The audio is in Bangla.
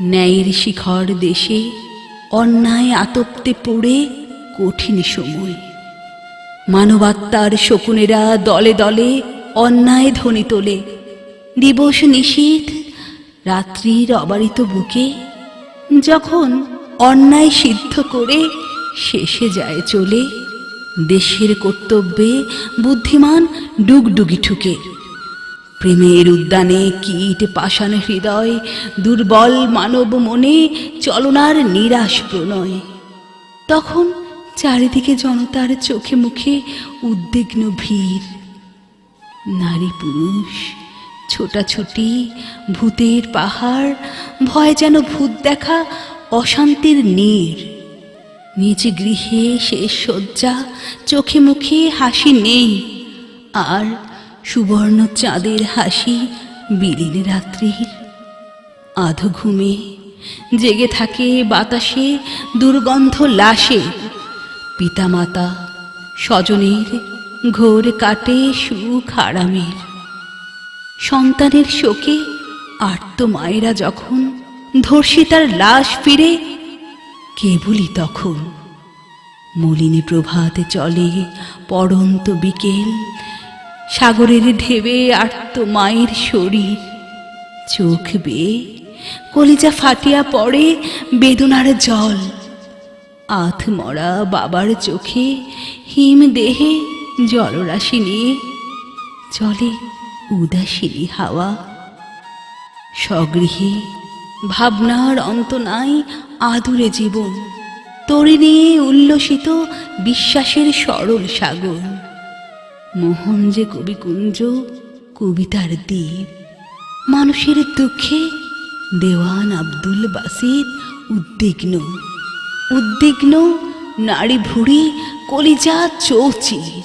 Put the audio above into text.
ন্যায়ের শিখর দেশে অন্যায় আতপ্তে পড়ে কঠিন সময়। মানবাত্মার শকুনেরা দলে দলে অন্যায় ধ্বনি তোলে। দিবস নিশীথ রাত্রির অবারিত বুকে, যখন অন্যায় সিদ্ধ করে শেষে যায় চলে, দেশের কর্তব্যে বুদ্ধিমান ডুগডুগি ঠুকে। প্রেমের উদ্যানে কীট পাষাণ হৃদয়, দুর্বল মানব মনে চলনার নিরাশ প্রণয়। তখন চারিদিকে জনতার চোখে মুখে উদ্বিগ্ন ভিড়। নারী পুরুষ ছোটাছুটি, ভূতের পাহাড়, ভয় যেন ভূত দেখা অশান্তির নীড়। নিজ গৃহে শেষ শয্যা, চোখে মুখে হাসি নেই, আর সুবর্ণ চাঁদের হাসি বিলীন রাত্রির। আধো ঘুমে জেগে থাকে বাতাসে দুর্গন্ধ লাশে। পিতামাতা স্বজনের ঘোর কাটে সুখ আরামের। সন্তানের শোকে আর্ত মায়েরা যখন ধর্ষিতার লাশ ফিরে, কেবলই তখন মলিনী প্রভাতে চলে পড়ন্ত বিকেল। সাগরের ঢেবে আর্ত মায়ের শরীর, চোখ বেয়ে কলিজা ফাটিয়া পড়ে বেদনার জল। আধ মরা বাবার চোখে হিম দেহে জলরাশি নিয়ে চলে উদাসিনী হাওয়া। স্বগৃহে ভাবনার অন্ত নাই আদুরে জীবন, তরি নিয়ে উল্লসিত বিশ্বাসের সরল সাগর। মোহন যে কবিকুঞ্জ কবিতার দ্বীপ, মানুষের দুঃখে দেওয়ান আব্দুল বাসিত উদ্বিগ্ন। উদ্বিগ্ন নারী ভুড়ি কলিজা চৌচির।